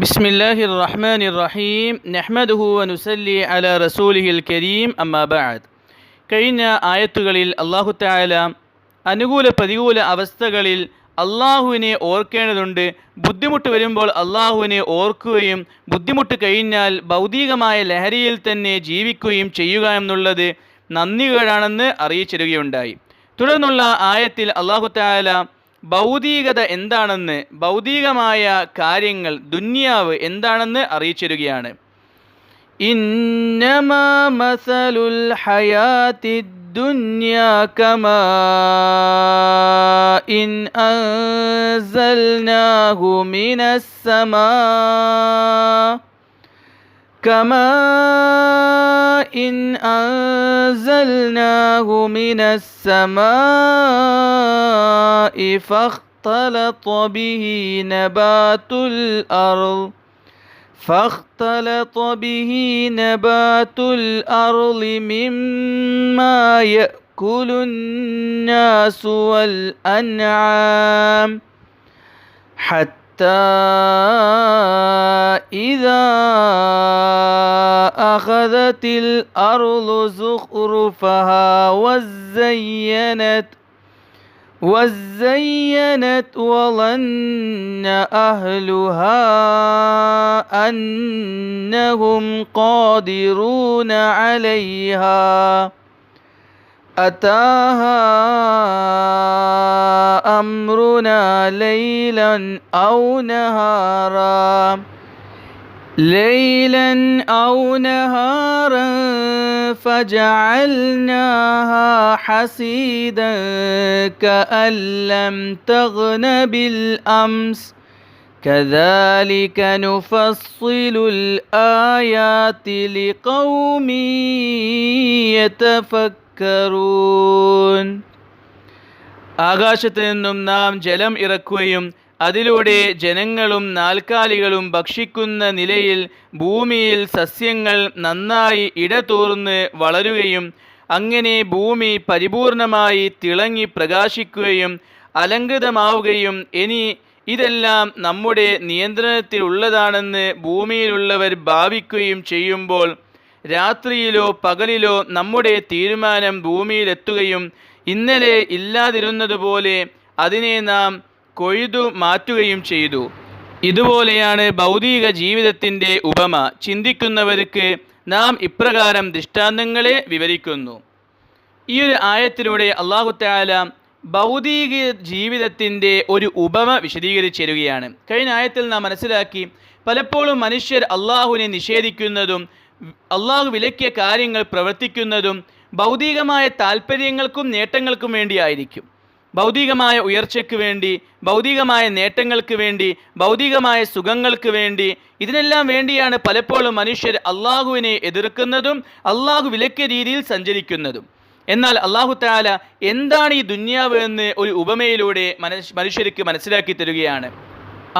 ബിസ്മില്ലാഹിർ റഹ്മാനിർ റഹീം നഹ്മദുഹു വനുസല്ലി അലാ റസൂലിഹിൽ കരീം അമ്മാ ബഅദ്. കഴിഞ്ഞ ആയത്തുകളിൽ അല്ലാഹു തആല അനുകൂല പ്രതികൂല അവസ്ഥകളിൽ അള്ളാഹുവിനെ ഓർക്കേണ്ടതുണ്ട്, ബുദ്ധിമുട്ട് വരുമ്പോൾ അള്ളാഹുവിനെ ഓർക്കുകയും ബുദ്ധിമുട്ട് കഴിഞ്ഞാൽ ഭൗതികമായ ലഹരിയിൽ തന്നെ ജീവിക്കുകയും ചെയ്യുക എന്നുള്ളത് നന്ദികേടാണെന്ന് അറിയിച്ചിരുകയുണ്ടായി. തുടർന്നുള്ള ആയത്തിൽ അല്ലാഹു തആല ഭൗതികത എന്താണെന്ന്, ഭൗതികമായ കാര്യങ്ങൾ, ദുനിയാവ് എന്താണെന്ന് അറിയിച്ചിരുകയാണ്. ഇന്നമാ മസലുൽ ഹയാത്തിദ് ദുനിയാ കമാ ഇൻ അൻസൽനാഹു മിനസ് സമാ إن أنزلناه من السماء فاختلط به نبات الأرض مما يأكل الناس والأنعام حتى إذا أخذت الأرض زخرفها وزينت وظن أهلها أنهم قادرون عليها أتاها أمرنا ليلا أو نهارا فجعلناها حصيدا كأن لم تغن بالأمس كذلك نفصل الآيات لقوم يتفكرون. ആകാശത്ത് നിന്നും നാം ജലം ഇറക്കുകയും അതിലൂടെ ജനങ്ങളും നാൽക്കാലികളും ഭക്ഷിക്കുന്ന നിലയിൽ ഭൂമിയിൽ സസ്യങ്ങൾ നന്നായി ഇടതൂർന്ന് വളരുകയും അങ്ങനെ ഭൂമി പരിപൂർണമായി തിളങ്ങി പ്രകാശിക്കുകയും അലങ്കൃതമാവുകയും ഇനി ഇതെല്ലാം നമ്മുടെ നിയന്ത്രണത്തിലുള്ളതാണെന്ന് ഭൂമിയിലുള്ളവർ ഭാവിക്കുകയും ചെയ്യുമ്പോൾ രാത്രിയിലോ പകലിലോ നമ്മുടെ തീരുമാനം ഭൂമിയിലെത്തുകയും ഇന്നലെ ഇല്ലാതിരുന്നതുപോലെ അതിനെ നാം കൊയ്തു മാറ്റുകയും ചെയ്തു. ഇതുപോലെയാണ് ഭൗതിക ജീവിതത്തിൻ്റെ ഉപമ. ചിന്തിക്കുന്നവർക്ക് നാം ഇപ്രകാരം ദൃഷ്ടാന്തങ്ങളെ വിവരിക്കുന്നു. ഈ ഒരു ആയത്തിലൂടെ അല്ലാഹു തആല ഭൗതിക ജീവിതത്തിൻ്റെ ഒരു ഉപമ വിശദീകരിച്ചു തരികയാണ്. കഴിഞ്ഞ ആയത്തിൽ നാം മനസ്സിലാക്കി, പലപ്പോഴും മനുഷ്യർ അള്ളാഹുവിനെ നിഷേധിക്കുന്നതും അള്ളാഹു വിലക്കിയ കാര്യങ്ങൾ പ്രവർത്തിക്കുന്നതും ഭൗതികമായ താല്പര്യങ്ങൾക്കും നേട്ടങ്ങൾക്കും വേണ്ടിയായിരിക്കും. ഭൗതികമായ ഉയർച്ചയ്ക്ക് വേണ്ടി, ഭൗതികമായ നേട്ടങ്ങൾക്ക് വേണ്ടി, ഭൗതികമായ സുഖങ്ങൾക്ക് വേണ്ടി, ഇതിനെല്ലാം വേണ്ടിയാണ് പലപ്പോഴും മനുഷ്യർ അള്ളാഹുവിനെ എതിർക്കുന്നതും അള്ളാഹു വിലക്കിയ രീതിയിൽ സഞ്ചരിക്കുന്നതും. എന്നാൽ അല്ലാഹു തആല എന്താണ് ഈ ദുനിയാവ് എന്ന് ഒരു ഉപമയിലൂടെ മനുഷ്യർക്ക് മനസ്സിലാക്കി തരികയാണ്.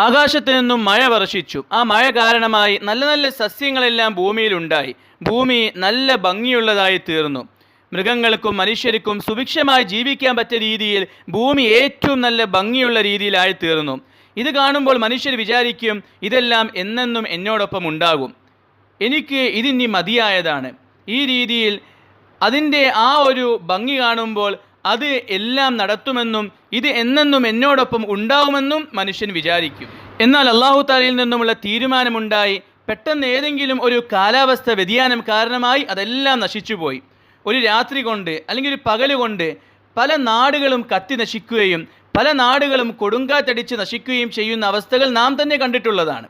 ആകാശത്ത് നിന്നും മഴ വർഷിച്ചു. ആ മഴ കാരണമായി നല്ല നല്ല സസ്യങ്ങളെല്ലാം ഭൂമിയിലുണ്ടായി. ഭൂമി നല്ല ഭംഗിയുള്ളതായി തീർന്നു. മൃഗങ്ങൾക്കും മനുഷ്യർക്കും സുഭിക്ഷമായി ജീവിക്കാൻ പറ്റിയ രീതിയിൽ ഭൂമി ഏറ്റവും നല്ല ഭംഗിയുള്ള രീതിയിലായി തീർന്നു. ഇത് കാണുമ്പോൾ മനുഷ്യർ വിചാരിക്കും, ഇതെല്ലാം എന്നെന്നും എന്നോടൊപ്പം ഉണ്ടാകും, എനിക്ക് ഇതിനി മതിയായതാണ്. ഈ രീതിയിൽ അതിൻ്റെ ആ ഒരു ഭംഗി കാണുമ്പോൾ അത് എല്ലാം നടത്തുമെന്നും ഇത് എന്നെന്നും എന്നോടൊപ്പം ഉണ്ടാകുമെന്നും മനുഷ്യൻ വിചാരിക്കും. എന്നാൽ അല്ലാഹു തആലയിൽ നിന്നുമുള്ള തീരുമാനമുണ്ടായി. പെട്ടെന്ന് ഏതെങ്കിലും ഒരു കാലാവസ്ഥ വ്യതിയാനം കാരണമായി അതെല്ലാം നശിച്ചുപോയി. ഒരു രാത്രി കൊണ്ട് അല്ലെങ്കിൽ ഒരു പകല് കൊണ്ട് പല നാടുകളും കത്തി നശിക്കുകയും പല നാടുകളും കൊടുങ്കാറ്റടിച്ച് നശിക്കുകയും ചെയ്യുന്ന അവസ്ഥകൾ നാം തന്നെ കണ്ടിട്ടുള്ളതാണ്.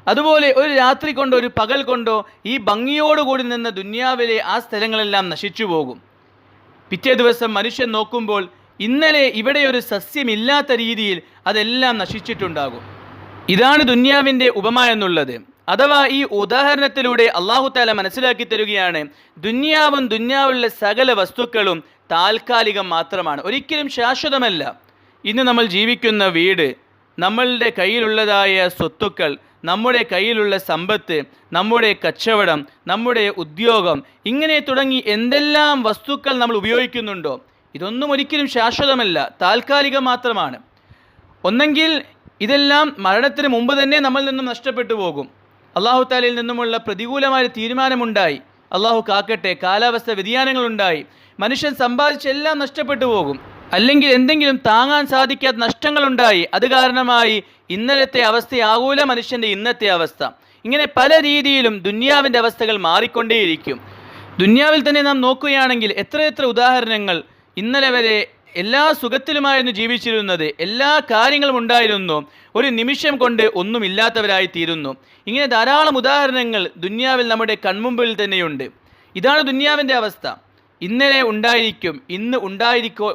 അതുപോലെ ഒരു രാത്രി കൊണ്ടോ ഒരു പകൽ കൊണ്ടോ ഈ ഭംഗിയോടുകൂടി നിന്ന ദുനിയാവിലെ ആ സ്ഥലങ്ങളെല്ലാം നശിച്ചു പോകും. പിറ്റേ ദിവസം മനുഷ്യൻ നോക്കുമ്പോൾ ഇന്നലെ ഇവിടെ ഒരു സസ്യമില്ലാത്ത രീതിയിൽ അതെല്ലാം നശിച്ചിട്ടുണ്ടാകും. ഇതാണ് ദുനിയാവിൻ്റെ ഉപമ എന്നുള്ളത്. അഥവാ ഈ ഉദാഹരണത്തിലൂടെ അല്ലാഹു തആല മനസ്സിലാക്കി തരികയാണ്, ദുനിയാവും ദുനിയാവിലുള്ള സകല വസ്തുക്കളും താൽക്കാലികം മാത്രമാണ്, ഒരിക്കലും ശാശ്വതമല്ല. ഇന്ന് നമ്മൾ ജീവിക്കുന്ന വീട്, നമ്മളുടെ കയ്യിലുള്ളതായ സ്വത്തുക്കൾ, നമ്മുടെ കയ്യിലുള്ള സമ്പത്ത്, നമ്മുടെ കച്ചവടം, നമ്മുടെ ഉദ്യോഗം, ഇങ്ങനെ തുടങ്ങി എന്തെല്ലാം വസ്തുക്കൾ നമ്മൾ ഉപയോഗിക്കുന്നുണ്ടോ, ഇതൊന്നും ഒരിക്കലും ശാശ്വതമല്ല, താൽക്കാലികം മാത്രമാണ്. ഒന്നെങ്കിൽ ഇതെല്ലാം മരണത്തിന് മുമ്പ് തന്നെ നമ്മളിൽ നിന്നും നഷ്ടപ്പെട്ടു പോകും. അള്ളാഹു താലയിൽ നിന്നുമുള്ള പ്രതികൂലമായ തീരുമാനമുണ്ടായി, അള്ളാഹു കാക്കട്ടെ, കാലാവസ്ഥ വ്യതിയാനങ്ങളുണ്ടായി, മനുഷ്യൻ സമ്പാദിച്ചെല്ലാം നഷ്ടപ്പെട്ടു പോകും. അല്ലെങ്കിൽ എന്തെങ്കിലും താങ്ങാൻ സാധിക്കാത്ത നഷ്ടങ്ങളുണ്ടായി, അത് കാരണമായി ഇന്നലത്തെ അവസ്ഥയാകൂല മനുഷ്യൻ്റെ ഇന്നത്തെ അവസ്ഥ. ഇങ്ങനെ പല രീതിയിലും ദുന്യാവിൻ്റെ അവസ്ഥകൾ മാറിക്കൊണ്ടേയിരിക്കും. ദുന്യാവിൽ തന്നെ നാം നോക്കുകയാണെങ്കിൽ എത്രയെത്ര ഉദാഹരണങ്ങൾ. ഇന്നലെ വരെ എല്ലാ സുഖത്തിലുമായിരുന്നു ജീവിച്ചിരുന്നത്, എല്ലാ കാര്യങ്ങളും ഉണ്ടായിരുന്നു, ഒരു നിമിഷം കൊണ്ട് ഒന്നുമില്ലാത്തവരായി തീരുന്നു. ഇങ്ങനെ ധാരാളം ഉദാഹരണങ്ങൾ ദുന്യാവിൽ നമ്മുടെ കൺമുമ്പിൽ തന്നെയുണ്ട്. ഇതാണ് ദുന്യാവിൻ്റെ അവസ്ഥ. ഇന്നലെ ഉണ്ടായിരിക്കും, ഇന്ന്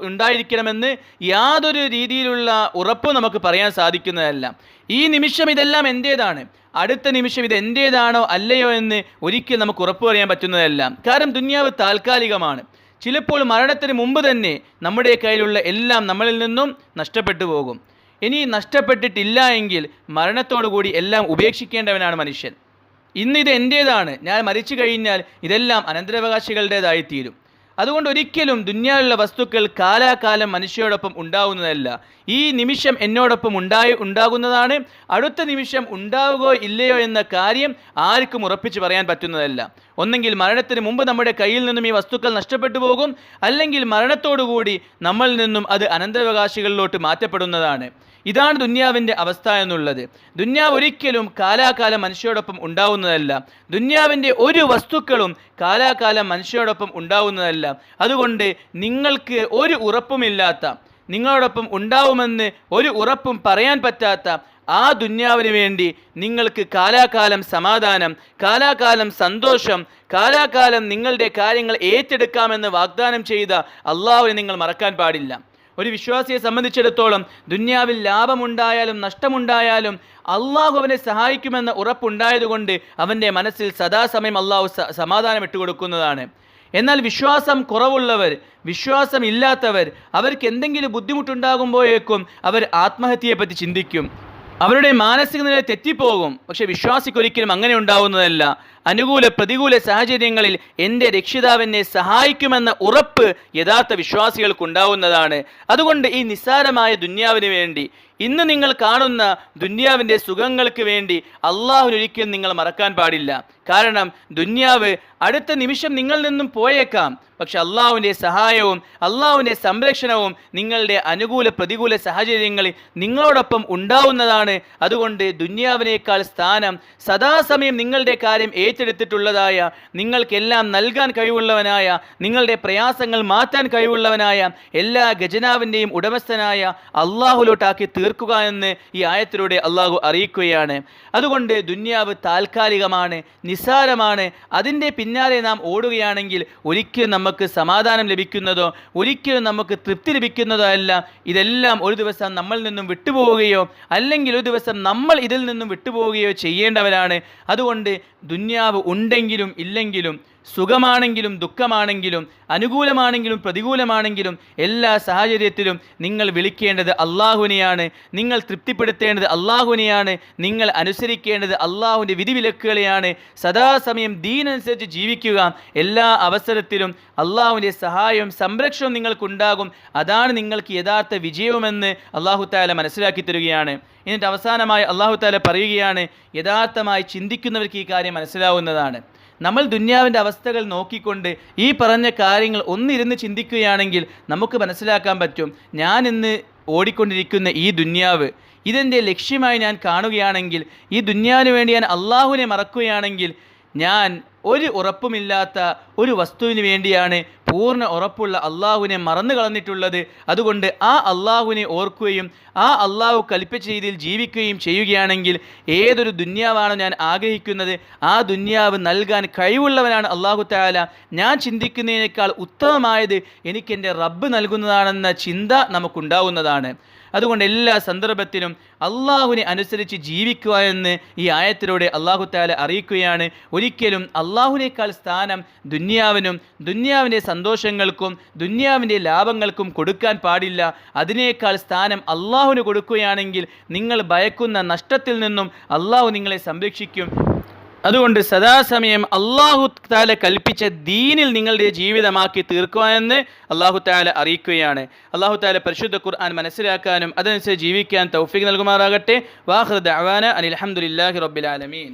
ഉണ്ടായിരിക്കണമെന്ന് യാതൊരു രീതിയിലുള്ള ഉറപ്പും നമുക്ക് പറയാൻ സാധിക്കുന്നതല്ല. ഈ നിമിഷം ഇതെല്ലാം എൻ്റേതാണ്, അടുത്ത നിമിഷം ഇത് എൻ്റേതാണോ അല്ലയോ എന്ന് ഒരിക്കലും നമുക്ക് ഉറപ്പ് പറയാൻ പറ്റുന്നതല്ല. കാരണം ദുന്യാവ് താൽക്കാലികമാണ്. ചിലപ്പോൾ മരണത്തിന് മുമ്പ് തന്നെ നമ്മുടെ കയ്യിലുള്ള എല്ലാം നമ്മളിൽ നിന്നും നഷ്ടപ്പെട്ടു പോകും. ഇനി നഷ്ടപ്പെട്ടിട്ടില്ല എങ്കിൽ മരണത്തോടു കൂടി എല്ലാം ഉപേക്ഷിക്കേണ്ടവനാണ് മനുഷ്യൻ. ഇന്ന് ഇത് എൻ്റേതാണ്, ഞാൻ മരിച്ചു കഴിഞ്ഞാൽ ഇതെല്ലാം അനന്തരാവകാശികളുടേതായിത്തീരും. അതുകൊണ്ട് ഒരിക്കലും ദുന്യാവിലുള്ള വസ്തുക്കൾ കാലാകാലം മനുഷ്യരോടൊപ്പം ഉണ്ടാകുന്നതല്ല. ഈ നിമിഷം എന്നോടൊപ്പം ഉണ്ടാകുന്നതാണ്, അടുത്ത നിമിഷം ഉണ്ടാവുകയോ ഇല്ലയോ എന്ന കാര്യം ആർക്കും ഉറപ്പിച്ച് പറയാൻ പറ്റുന്നതല്ല. ഒന്നെങ്കിൽ മരണത്തിന് മുമ്പ് നമ്മുടെ കയ്യിൽ നിന്നും ഈ വസ്തുക്കൾ നഷ്ടപ്പെട്ടു പോകും, അല്ലെങ്കിൽ മരണത്തോടുകൂടി നമ്മളിൽ നിന്നും അത് അനന്തരാവകാശികളിലോട്ട് മാറ്റപ്പെടുന്നതാണ്. ഇതാണ് ദുന്യാവിൻ്റെ അവസ്ഥ എന്നുള്ളത്. ദുന്യാവ് ഒരിക്കലും കാലാകാലം മനുഷ്യരോടൊപ്പം ഉണ്ടാവുന്നതല്ല. ദുന്യാവിൻ്റെ ഒരു വസ്തുക്കളും കാലാകാലം മനുഷ്യരോടൊപ്പം ഉണ്ടാവുന്നതല്ല. അതുകൊണ്ട് നിങ്ങൾക്ക് ഒരു ഉറപ്പുമില്ലാത്ത, നിങ്ങളോടൊപ്പം ഉണ്ടാവുമെന്ന് ഒരു ഉറപ്പും പറയാൻ പറ്റാത്ത ആ ദുന്യാവിന് വേണ്ടി നിങ്ങൾക്ക് കാലാകാലം സമാധാനം, കാലാകാലം സന്തോഷം, കാലാകാലം നിങ്ങളുടെ കാര്യങ്ങൾ ഏറ്റെടുക്കാമെന്ന് വാഗ്ദാനം ചെയ്ത അള്ളാഹുവിനെ നിങ്ങൾ മറക്കാൻ പാടില്ല. ഒരു വിശ്വാസിയെ സംബന്ധിച്ചിടത്തോളം ദുന്യാവിൽ ലാഭമുണ്ടായാലും നഷ്ടമുണ്ടായാലും അള്ളാഹു അവനെ സഹായിക്കുമെന്ന ഉറപ്പുണ്ടായതുകൊണ്ട് അവൻ്റെ മനസ്സിൽ സദാസമയം അള്ളാഹു സമാധാനം ഇട്ടുകൊടുക്കുന്നതാണ്. എന്നാൽ വിശ്വാസം കുറവുള്ളവർ, വിശ്വാസം ഇല്ലാത്തവർ, അവർക്ക് എന്തെങ്കിലും ബുദ്ധിമുട്ടുണ്ടാകുമ്പോഴേക്കും അവർ ആത്മഹത്യയെപ്പറ്റി ചിന്തിക്കും, അവരുടെ മാനസിക നില തെറ്റിപ്പോകും. പക്ഷെ വിശ്വാസിക്കൊരിക്കലും അങ്ങനെ ഉണ്ടാവുന്നതല്ല. അനുകൂല പ്രതികൂല സാഹചര്യങ്ങളിൽ എൻ്റെ രക്ഷിതാവിനെ സഹായിക്കുമെന്ന ഉറപ്പ് യഥാർത്ഥ വിശ്വാസികൾക്കുണ്ടാവുന്നതാണ്. അതുകൊണ്ട് ഈ നിസ്സാരമായ ദുന്യാവിന് വേണ്ടി, ഇന്ന് നിങ്ങൾ കാണുന്ന ദുന്യാവിൻ്റെ സുഖങ്ങൾക്ക് വേണ്ടി അള്ളാഹുവിനൊരിക്കലും നിങ്ങൾ മറക്കാൻ പാടില്ല. കാരണം ദുന്യാവ് അടുത്ത നിമിഷം നിങ്ങളിൽ നിന്നും പോയേക്കാം, പക്ഷെ അള്ളാഹുവിൻ്റെ സഹായവും അള്ളാഹുവിൻ്റെ സംരക്ഷണവും നിങ്ങളുടെ അനുകൂല പ്രതികൂല സാഹചര്യങ്ങളിൽ നിങ്ങളോടൊപ്പം ഉണ്ടാവുന്നതാണ്. അതുകൊണ്ട് ദുന്യാവിനേക്കാൾ സ്ഥാനം സദാസമയം നിങ്ങളുടെ കാര്യം ഏറ്റെടുത്തിട്ടുള്ളതായ, നിങ്ങൾക്കെല്ലാം നൽകാൻ കഴിവുള്ളവനായ, നിങ്ങളുടെ പ്രയാസങ്ങൾ മാറ്റാൻ കഴിവുള്ളവനായ, എല്ലാ ഖജനാവിൻ്റെയും ഉടമസ്ഥനായ അള്ളാഹുലോട്ടാക്കി തീർക്കുക എന്ന് ഈ ആയത്തിലൂടെ അള്ളാഹു അറിയിക്കുകയാണ്. അതുകൊണ്ട് ദുന്യാവ് താൽക്കാലികമാണ്, നിസ്സാരമാണ്. അതിൻ്റെ പിന്നാലെ നാം ഓടുകയാണെങ്കിൽ ഒരിക്കലും നമുക്ക് സമാധാനം ലഭിക്കുന്നതോ ഒരിക്കലും നമുക്ക് തൃപ്തി ലഭിക്കുന്നതോ അല്ല. ഇതെല്ലാം ഒരു ദിവസം നമ്മളിൽ നിന്നും വിട്ടുപോവുകയോ അല്ലെങ്കിൽ ഒരു ദിവസം നമ്മൾ ഇതിൽ നിന്നും വിട്ടുപോവുകയോ ചെയ്യേണ്ടവരാണ്. അതുകൊണ്ട് ദുന്യാവ് ഉണ്ടെങ്കിലും ഇല്ലെങ്കിലും, സുഖമാണെങ്കിലും ദുഃഖമാണെങ്കിലും, അനുകൂലമാണെങ്കിലും പ്രതികൂലമാണെങ്കിലും, എല്ലാ സാഹചര്യത്തിലും നിങ്ങൾ വിളിക്കേണ്ടത് അള്ളാഹുവിനെയാണ്, നിങ്ങൾ തൃപ്തിപ്പെടുത്തേണ്ടത് അള്ളാഹുവിനെയാണ്, നിങ്ങൾ അനുസരിക്കേണ്ടത് അള്ളാഹുവിൻ്റെ വിധിവിലക്കുകളെയാണ്. സദാസമയം ദീനനുസരിച്ച് ജീവിക്കുക. എല്ലാ അവസരത്തിലും അള്ളാഹുവിൻ്റെ സഹായവും സംരക്ഷണവും നിങ്ങൾക്കുണ്ടാകും. അതാണ് നിങ്ങൾക്ക് യഥാർത്ഥ വിജയവുമെന്ന് അള്ളാഹു തആല മനസ്സിലാക്കി തരികയാണ്. എന്നിട്ട് അവസാനമായി അള്ളാഹു തആല പറയുകയാണ്, യഥാർത്ഥമായി ചിന്തിക്കുന്നവർക്ക് ഈ കാര്യം മനസ്സിലാവുന്നതാണ്. നമ്മൾ ദുന്യാവിൻ്റെ അവസ്ഥകൾ നോക്കിക്കൊണ്ട് ഈ പറഞ്ഞ കാര്യങ്ങൾ ഒന്നിരുന്ന് ചിന്തിക്കുകയാണെങ്കിൽ നമുക്ക് മനസ്സിലാക്കാൻ പറ്റും, ഞാൻ ഇന്ന് ഓടിക്കൊണ്ടിരിക്കുന്ന ഈ ദുന്യാവ്, ഇതെൻ്റെ ലക്ഷ്യമായി ഞാൻ കാണുകയാണെങ്കിൽ, ഈ ദുന്യാവിന് വേണ്ടി ഞാൻ അള്ളാഹുവിനെ മറക്കുകയാണെങ്കിൽ, ഞാൻ ഒരു ഉറപ്പുമില്ലാത്ത ഒരു വസ്തുവിന് വേണ്ടിയാണ് പൂർണ്ണ ഉറപ്പുള്ള അള്ളാഹുവിനെ മറന്നു കളഞ്ഞിട്ടുള്ളത്. അതുകൊണ്ട് ആ അള്ളാഹുവിനെ ഓർക്കുകയും ആ അള്ളാഹു കൽപ്പിച്ച രീതിയിൽ ജീവിക്കുകയും ചെയ്യുകയാണെങ്കിൽ, ഏതൊരു ദുന്യാവാണോ ഞാൻ ആഗ്രഹിക്കുന്നത് ആ ദുന്യാവ് നൽകാൻ കഴിവുള്ളവനാണ് അള്ളാഹു തആല. ഞാൻ ചിന്തിക്കുന്നതിനേക്കാൾ ഉത്തമമായത് എനിക്കെൻ്റെ റബ്ബ് നൽകുന്നതാണെന്ന ചിന്ത നമുക്കുണ്ടാവുന്നതാണ്. അതുകൊണ്ട് എല്ലാ സന്ദർഭത്തിലും അള്ളാഹുവിനെ അനുസരിച്ച് ജീവിക്കുക എന്ന് ഈ ആയത്തിലൂടെ അള്ളാഹു തആല അറിയിക്കുകയാണ്. ഒരിക്കലും അള്ളാഹുവിനേക്കാൾ സ്ഥാനം ദുന്യാവിനും ദുന്യാവിൻ്റെ സന്തോഷങ്ങൾക്കും ദുന്യാവിൻ്റെ ലാഭങ്ങൾക്കും കൊടുക്കാൻ പാടില്ല. അതിനേക്കാൾ സ്ഥാനം അള്ളാഹുവിന് കൊടുക്കുകയാണെങ്കിൽ നിങ്ങൾ ഭയക്കുന്ന നഷ്ടത്തിൽ നിന്നും അള്ളാഹു നിങ്ങളെ സംരക്ഷിക്കും. അതുകൊണ്ട് സദാസമയം അള്ളാഹു താല കൽപ്പിച്ച ദീനിൽ നിങ്ങളുടെ ജീവിതമാക്കി തീർക്കുവാനെന്ന് അള്ളാഹു താല അറിയിക്കുകയാണ്. അള്ളാഹു താല പരിശുദ്ധ ഖുർആൻ മനസ്സിലാക്കാനും അതനുസരിച്ച് ജീവിക്കാൻ തൗഫീഖ് നൽകുമാറാകട്ടെ. വാഖിറു ദഅവാന അനിൽ ഹംദുലില്ലാഹി റബ്ബിൽ ആലമീൻ.